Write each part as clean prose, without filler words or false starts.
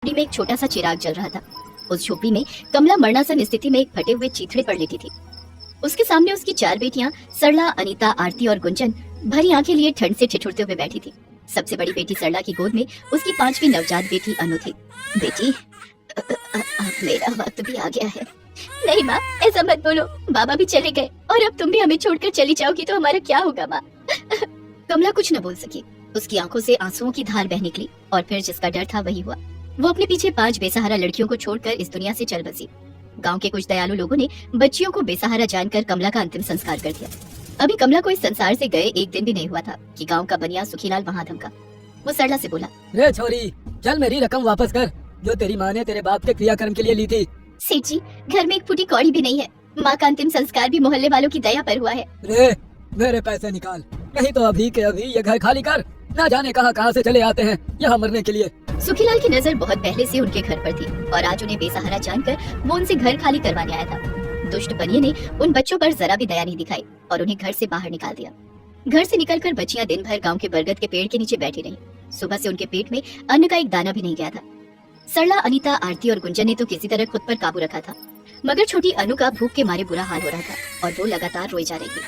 झोपड़ी में एक छोटा सा चिराग जल रहा था। उस झोपड़ी में कमला मरणासन स्थिति में एक फटे हुए चीथड़े पर लेटी थी। उसके सामने उसकी 4 बेटियां सरला, अनीता, आरती और गुंजन भरी आंखें लिए ठंड से ठिठुरते हुए बैठी थी। सबसे बड़ी बेटी सरला की गोद में उसकी 5वीं नवजात बेटी अनु थी। बेटी, अब मेरा वक्त भी आ गया है। नहीं माँ, ऐसा मत बोलो, बाबा भी चले गए और अब तुम भी हमें छोड़कर चली जाओगी तो हमारा क्या होगा माँ? कमला कुछ न बोल सकी। उसकी आंखों से आंसुओं की धार बह निकली और फिर जिसका डर था वही हुआ। वो अपने पीछे 5 बेसहारा लड़कियों को छोड़कर इस दुनिया से चल बसी। गांव के कुछ दयालु लोगों ने बच्चियों को बेसहारा जानकर कमला का अंतिम संस्कार कर दिया। अभी कमला को इस संसार से गए 1 दिन भी नहीं हुआ था कि गांव का बनिया सुखीलाल वहां धमका। वो सरला से बोला, रे छोरी, चल मेरी रकम वापस कर जो तेरी माँ ने तेरे बाप के क्रियाकर्म के लिए ली थी। सेठ जी, घर में एक फूटी कौड़ी भी नहीं है। माँ का अंतिम संस्कार भी मोहल्ले वालों की दया पर हुआ है। रे, मेरे पैसे निकाल, नहीं तो अभी के अभी ये घर खाली कर। ना जाने कहां से चले आते हैं यहाँ मरने के लिए। सुखीलाल की नजर बहुत पहले से उनके घर पर थी और आज उन्हें बेसहारा जानकर वो उनसे घर खाली करवाने आया था। दुष्ट बनिए ने उन बच्चों पर जरा भी दया नहीं दिखाई और उन्हें घर से बाहर निकाल दिया। घर से निकलकर बच्चियां दिन भर गांव के बरगद के पेड़ के नीचे बैठी रहीं। सुबह से उनके पेट में अन्न का एक दाना भी नहीं गया था। सरला, अनीता, आरती और गुंजन ने तो किसी तरह खुद पर काबू रखा था, मगर छोटी अनु का भूख के मारे बुरा हाल हो रहा था और वो लगातार रोई जा रही थी।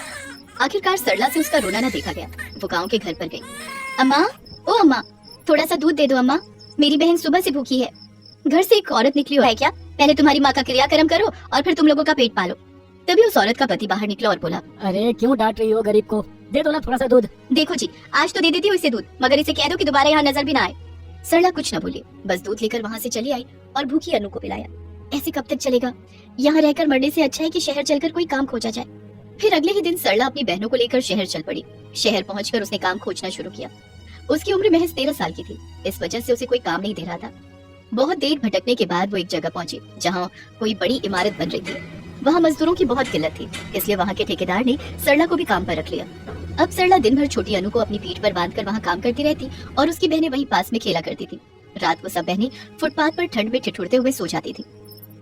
आखिरकार सरला से उसका रोना न देखा गया। वो गांव के घर पर गई। अम्मा, ओ अम्मा, थोड़ा सा दूध दे दो अम्मा, मेरी बहन सुबह से भूखी है। घर से एक औरत निकली है क्या? पहले तुम्हारी माँ का क्रियाकर्म करो और फिर तुम लोगों का पेट पालो। तभी उस औरत का पति बाहर निकला और बोला, अरे क्यों डांट रही हो गरीब को? दे दो ना थोड़ा सा दूध। देखो जी, आज तो दे देती हूँ इसे दूध, मगर इसे कह दो कि दोबारा यहाँ नजर भी ना आए। सरला कुछ न बोली, बस दूध लेकर वहाँ से चली आई और भूखी अनु को पिलाया। ऐसे कब तक चलेगा? यहाँ रहकर मरने से अच्छा है कि शहर चलकर कोई काम खोजा जाए। फिर अगले ही दिन सरला अपनी बहनों को लेकर शहर चल पड़ी। शहर पहुंचकर उसने काम खोजना शुरू किया। उसकी उम्र महज 13 साल की थी, इस वजह से उसे कोई काम नहीं दे रहा था। बहुत देर भटकने के बाद वो एक जगह पहुंची जहाँ कोई बड़ी इमारत बन रही थी। वहाँ मजदूरों की बहुत किल्लत थी, इसलिए वहाँ के ठेकेदार ने सरला को भी काम पर रख लिया। अब सरला दिन भर छोटी अनु को अपनी पीठ पर बांधकर वहाँ काम करती रहती और उसकी बहनें वहीं पास में खेला करती थी। रात को सब बहनें फुटपाथ पर ठंड में ठिठुरते हुए सो जाती थी।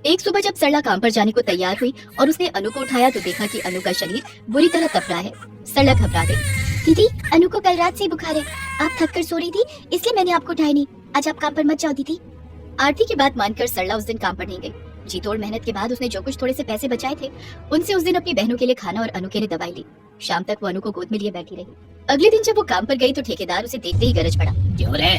एक सुबह जब सरला काम पर जाने को तैयार हुई और उसने अनु को उठाया तो देखा कि अनु का शरीर बुरी तरह तप रहा है। सरला घबरा गई। दीदी, अनु को कल रात से बुखार है, आप थक कर सो रही थी इसलिए मैंने आपको उठाया नहीं। आज आप काम पर मत जाओ दीदी। आरती की बात मानकर सरला उस दिन काम पर नहीं गई। जी तोड़ मेहनत के बाद उसने जो कुछ थोड़े से पैसे बचाए थे उनसे उस दिन अपनी बहनों के लिए खाना और अनु के लिए दवाई ली। शाम तक वो अनु को गोद में लिए बैठी रही। अगले दिन जब वो काम पर गई तो ठेकेदार उसे देखते ही गरज पड़ा। क्यों रे,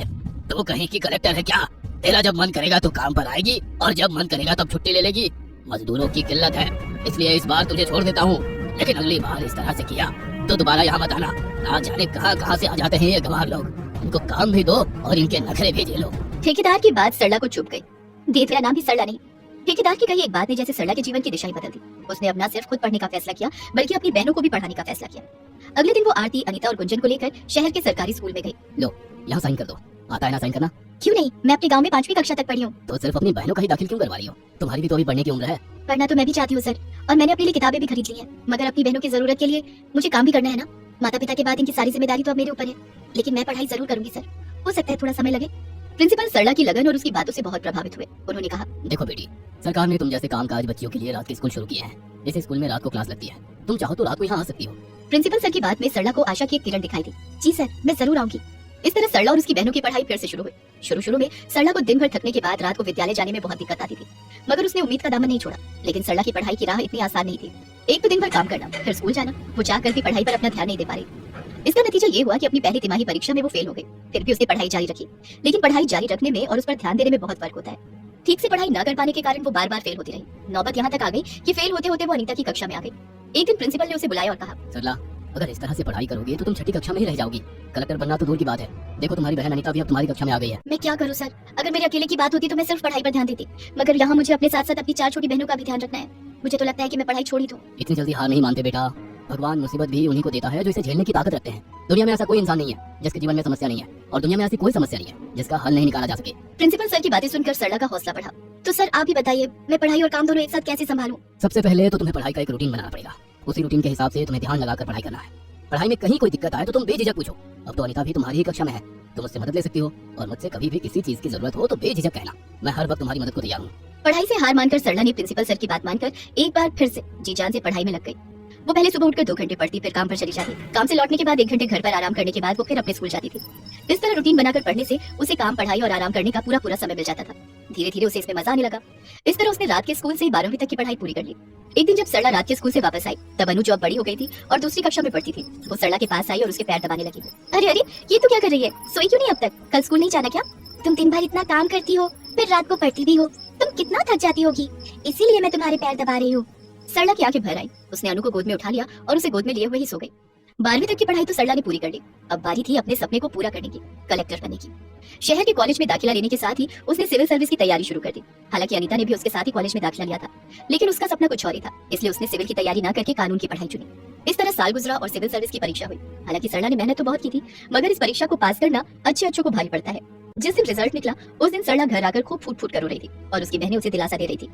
तू कहीं की कलेक्टर है क्या? तेरा जब मन करेगा तो काम पर आएगी और जब मन करेगा तब छुट्टी ले लेगी। मजदूरों की किल्लत है, इसलिए इस बार तुझे छोड़ देता हूँ, लेकिन अगली बार इस तरह से किया तो दोबारा यहाँ मत आना। ना जाने कहाँ से आ जाते हैं ये गंवार लोग, इनको काम भी दो और इनके नखरे भी झेलो। ठेकेदार की बात सरला को चुप गई। दे, तेरा नाम भी सरला नहीं। ठेकेदार की कही एक बात ने जैसे सरला के जीवन की दिशा ही बदल दी। उसने अब न सिर्फ खुद पढ़ने का फैसला किया बल्कि अपनी बहनों को भी पढ़ाने का फैसला किया। अगले दिन वो आरती, अनीता और गुंजन को लेकर शहर के सरकारी स्कूल में गई। लो, यहाँ साइन कर दो। आता है ना साइन करना? क्यों नहीं, मैं अपने गांव में 5वीं कक्षा तक पढ़ी हूँ। तो सिर्फ अपनी बहनों का ही दाखिल क्यों करवा रही हो? तुम्हारी भी तो अभी पढ़ने की उम्र है। पढ़ना तो मैं भी चाहती हूँ सर, और मैंने अपने लिए किताबें भी खरीद ली हैं, मगर अपनी बहनों की जरूरत के लिए मुझे काम भी करना है ना। माता पिता के बाद इनकी सारी जिम्मेदारी तो अब मेरे ऊपर है, लेकिन मैं पढ़ाई जरूर करूंगी सर। हो सकता है थोड़ा समय लगे। प्रिंसिपल सरला की लगन और उसकी बातों से बहुत प्रभावित हुए। उन्होंने कहा, देखो बेटी, सरकार ने तुम जैसे कामकाज बच्चियों के लिए रात के स्कूल शुरू किए हैं। इस स्कूल में रात को क्लास लगती है, तुम चाहो तो रात को यहाँ आ सकती हो। प्रिंसिपल सर की बात में सरला को आशा की एक किरण दिखाई दी। जी सर, मैं जरूर आऊंगी। इस तरह सरला और उसकी बहनों की पढ़ाई फिर से शुरू हुई। शुरू में सरला को दिन भर थकने के बाद रात को विद्यालय जाने में बहुत दिक्कत आती थी, मगर उसने उम्मीद का दामन नहीं छोड़ा। लेकिन सरला की पढ़ाई की राह इतनी आसान नहीं थी। एक तो दिन भर काम करना, फिर स्कूल जाना। वो चाह कर भी पढ़ाई पर अपना ध्यान नहीं दे पा रही। इसका नतीजा ये हुआ कि अपनी पहली तिमाही परीक्षा में वो फेल हो गई। फिर भी उसने पढ़ाई जारी रखी, लेकिन पढ़ाई जारी रखने में और उस पर ध्यान देने में बहुत फर्क होता है। ठीक से पढ़ाई न कर पाने के कारण वो बार बार फेल होती रही। नौबत यहाँ तक आ गई कि फेल होते होते वो अनीता की कक्षा में आ गई। एक दिन प्रिंसिपल ने उसे बुलाया और कहा, सरला, अगर इस तरह से पढ़ाई करोगे तो तुम 6ठी कक्षा में ही रह जाओगी। कलेक्टर बनना तो दूर की बात है। देखो तुम्हारी बहन अनीता भी अब तुम्हारी कक्षा में आ गई है। मैं क्या करूँ सर? अगर मेरे अकेले की बात होती तो मैं सिर्फ पढ़ाई पर ध्यान देती, मगर यहाँ मुझे अपने साथ साथ अपनी 4 छोटी बहनों का भी ध्यान रखना है। मुझे तो लगता है कि मैं पढ़ाई छोड़ ही दूं। इतनी जल्दी हार नहीं मानते बेटा। भगवान मुसीबत भी उन्हीं को देता है जो इसे झेलने की ताकत रखते हैं। दुनिया में ऐसा कोई इंसान नहीं है जिसके जीवन में समस्या नहीं है, और दुनिया में ऐसी कोई समस्या नहीं है जिसका हल नहीं निकाला जा सके। प्रिंसिपल सर की बातें सुनकर सरला का हौसला बढ़ा। तो सर आप ही बताइए, मैं पढ़ाई और काम दोनों एक साथ कैसे संभालूं? सबसे पहले तो तुम्हें पढ़ाई का एक रूटीन बनाना पड़ेगा। उसी रूटीन के हिसाब से तुम्हें ध्यान लगाकर पढ़ाई करना है। पढ़ाई में कहीं कोई दिक्कत आए तो तुम बेझिझक पूछो। अब तो अनीता भी तुम्हारी ही कक्षा में है, तुम मुझसे मदद ले सकती हो, और मुझसे कभी भी किसी चीज की जरूरत हो तो बेझिझक कहना। मैं हर वक्त तुम्हारी मदद को तैयार हूँ। पढ़ाई से हार मानकर सरला ने प्रिंसिपल सर की बात मानकर एक बार फिर से जी जान से पढ़ाई में लग गई। वो पहले सुबह उठकर 2 घंटे पढ़ती, फिर काम पर चली जाती। काम से लौटने के बाद 1 घंटे घर पर आराम करने के बाद वो फिर अपने स्कूल जाती थी। इस तरह रूटीन बनाकर पढ़ने से उसे काम, पढ़ाई और आराम करने का पूरा समय मिल जाता था। धीरे धीरे उसे इसमें मजा आने लगा। इस तरह उसने रात के स्कूल से 12वीं तक की पढ़ाई पूरी कर ली। एक दिन जब सरला रात के स्कूल से वापस आई, तब अनु जो अब बड़ी हो गई थी और दूसरी कक्षा में पढ़ती थी, वो सरला के पास आई और उसके पैर दबाने लगी। अरे अरे, ये तो क्या कर रही है? सोई क्यों नहीं अब तक? कल स्कूल नहीं जाना क्या? तुम दिन भर इतना काम करती हो, फिर रात को पढ़ती भी हो, तुम कितना थक जाती होगी, इसीलिए मैं तुम्हारे पैर दबा रही हूँ। सरला की आंखें भर आई। उसने अनु को गोद में उठा लिया और उसे गोद में लिए हुए ही सो गई। 12वीं तक की पढ़ाई तो सरला ने पूरी कर ली। अब बारी थी अपने सपने को पूरा करने की, कलेक्टर बनने की। शहर के कॉलेज में दाखिला लेने के साथ ही उसने सिविल सर्विस की तैयारी शुरू कर दी। हालांकि अनीता ने भी उसके साथ ही कॉलेज में दाखिला लिया था, लेकिन उसका सपना कुछ और ही था, इसलिए उसने सिविल की तैयारी न करके कानून की पढ़ाई चुनी। इस तरह साल गुजरा और सिविल सर्विस की परीक्षा हुई। हालांकि सरला ने मेहनत तो बहुत की थी, मगर इस परीक्षा को पास करना अच्छों को भारी पड़ता है। जिस दिन रिजल्ट निकला, उस दिन सरला घर आकर खूब फूट कर रो रही थी और उसकी बहनें उसे दिलासा दे रही थी।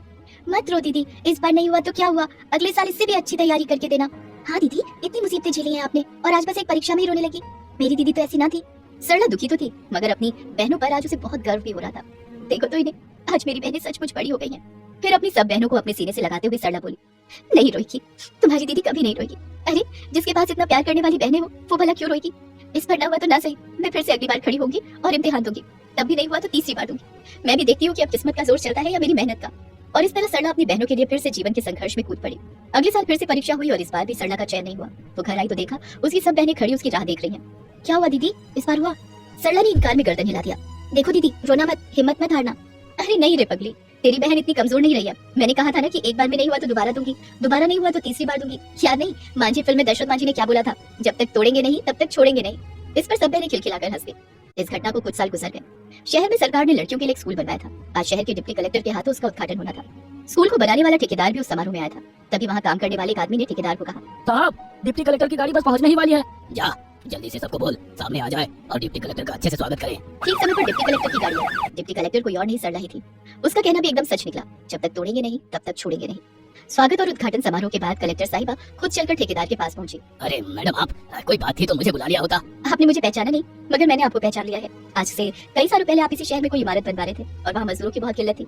मत रो दीदी, इस बार नहीं हुआ तो क्या हुआ, अगले साल इससे भी अच्छी तैयारी करके देना। हाँ दीदी, इतनी मुसीबतें झेली हैं आपने और आज बस एक परीक्षा में ही रोने लगी। मेरी दीदी तो ऐसी ना थी। सरला दुखी तो थी, मगर अपनी बहनों पर आज उसे बहुत गर्व भी हो रहा था। देखो तो इन्हें, आज मेरी बहनें सचमुच बड़ी हो गई हैं। फिर अपनी सब बहनों को अपने सीने से लगाते हुए सरला बोली, नहीं रोएगी, तुम्हारी दीदी कभी नहीं रोएगी। अरे, जिसके पास इतना प्यार करने वाली बहनें हो, वो भला क्यों रोएगी? इस बार ना हुआ तो ना सही, मैं फिर से अगली बार खड़ी होंगी और इम्तिहान दूंगी। तब भी नहीं हुआ तो तीसरी बार दूंगी। मैं भी देखती हूँ कि अब किस्मत का जोर चलता है या मेरी मेहनत का। और इस तरह सरला अपनी बहनों के लिए फिर से जीवन के संघर्ष में कूद पड़ी। अगले साल फिर से परीक्षा हुई और इस बार भी सरला का चयन नहीं हुआ। वो घर आई तो देखा उसकी सब बहनें खड़ी उसकी राह देख रही हैं। क्या हुआ दीदी, इस बार हुआ? सरला ने इनकार में गर्दन हिला दिया। देखो दीदी, रोना मत, हिम्मत मत हारना। अरे नहीं रे पगली, तेरी बहन इतनी कमजोर नहीं रही है। मैंने कहा था ना कि एक बार में नहीं हुआ तो दोबारा दूंगी, दोबारा नहीं हुआ तो तीसरी बार दूंगी। याद नहीं, मांझी फिल्म में दशरथ मांझी ने क्या बोला था, जब तक तोड़ेंगे नहीं तब तक छोड़ेंगे नहीं। इस पर सब बहनें खिलखिलाकर हंस गई। इस घटना को कुछ साल गुजर गए। शहर में सरकार ने लड़कियों के लिए एक स्कूल बनवाया था। आज शहर के डिप्टी कलेक्टर के हाथों उसका उद्घाटन होना था। स्कूल को बनाने वाला ठेकेदार भी उस समारोह में आया था। तभी वहाँ काम करने वाले एक आदमी ने ठेकेदार को कहा, साहब, डिप्टी कलेक्टर की गाड़ी बस पहुंचने ही वाली है। जा जल्दी से सबको बोल सामने आ जाए और डिप्टी कलेक्टर का अच्छे से स्वागत करें। ठीक समय पर डिप्टी कलेक्टर की गाड़ी आई। डिप्टी कलेक्टर कोई और नहीं, सरला ही थी। उसका कहना भी एकदम सच निकला, जब तक तोड़ेंगे नहीं तब तक छोड़ेंगे नहीं। स्वागत और उद्घाटन समारोह के बाद कलेक्टर साहिबा खुद चलकर ठेकेदार के पास पहुंची। अरे मैडम, आप कोई बात थी तो मुझे बुला लिया होता। आपने मुझे पहचाना नहीं, मगर मैंने आपको पहचान लिया है। आज से कई सालों पहले आप इसी शहर में कोई इमारत बनवा रहे थे और वहाँ मजदूरों की बहुत किल्लत थी।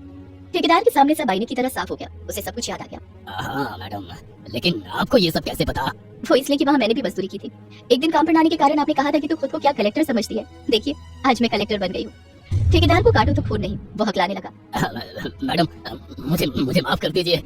ठेकेदार के सामने सब आईने की तरह साफ हो गया। उसे सब कुछ याद आ गया। हाँ मैडम, लेकिन आपको ये सब कैसे पता? वो इसलिए कि वहाँ मैंने भी मजदूरी की थी। एक दिन काम पर न आने के कारण आपने कहा था कि तू खुद को क्या कलेक्टर समझती है। देखिए, आज मैं कलेक्टर बन गई हूँ। ठेकेदार को काटो तो खून नहीं, वो हकलाने लगा। मैडम, मुझे माफ कर दीजिए।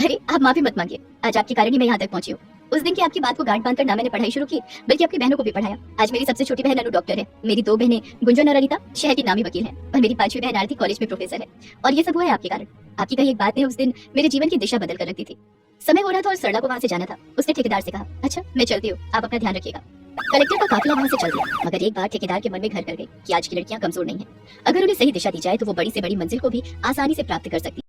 अरे आप माफी मत मांगिए, आज आपके कारण ही मैं यहाँ तक पहुंची हूँ। उस दिन की आपकी बात को गांठ बांधकर ना मैंने पढ़ाई शुरू की, बल्कि अपनी बहनों को भी पढ़ाया। आज मेरी सबसे छोटी बहन अनु डॉक्टर है, मेरी 2 बहनें गुंजन और अनीता शहर की नामी वकील हैं, और मेरी 5वीं बहन आरती कॉलेज में प्रोफेसर है। और ये सब हुआ है आपके कारण। आपकी कही एक बात ने उस दिन मेरे जीवन की दिशा बदल कर रख दी थी। समय हो रहा था और सरला को वहाँ से जाना था। उसने ठेकेदार से कहा, अच्छा मैं चलती हूँ, आप अपना ध्यान रखिएगा। कलेक्टर का काफिला वहाँ से चल दिया, मगर एक बात ठेकेदार के मन में घर कर गई कि आज की लड़कियां कमजोर नहीं हैं। अगर उन्हें सही दिशा दी जाए तो वो बड़ी से बड़ी मंजिल को भी आसानी से प्राप्त कर सकती